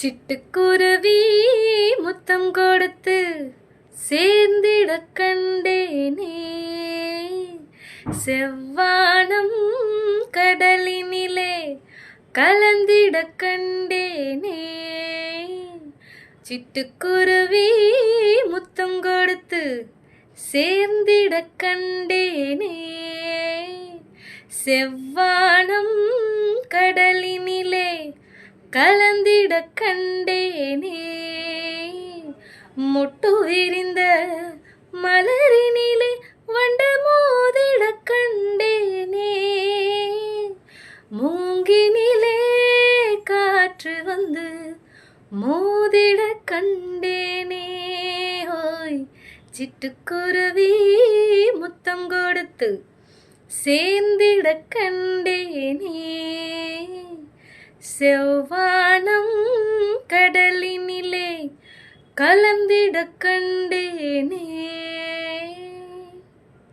சிட்டுக்குருவி முத்தம் கொடுத்து சேர்ந்திட கண்டேனே. செவ்வானம் கடலினிலே கலந்திட கண்டேனே. சிட்டுக்குருவி முத்தம் கொடுத்து சேர்ந்திட கண்டேனே. செவ்வானம் கடலினிலே கலந்திட கண்டேனே. மொட்டு விரிந்த மலரினிலே வண்டு மோதிட கண்டேனே. மூங்கினிலே காற்று வந்து மோதிட கண்டேனே. ஓய் சிட்டுக்குருவி முத்தம் கொடுத்து சேர்ந்திட கண்டேனே. செவ்வானம் கடலினிலே கலந்திட கண்டேனே.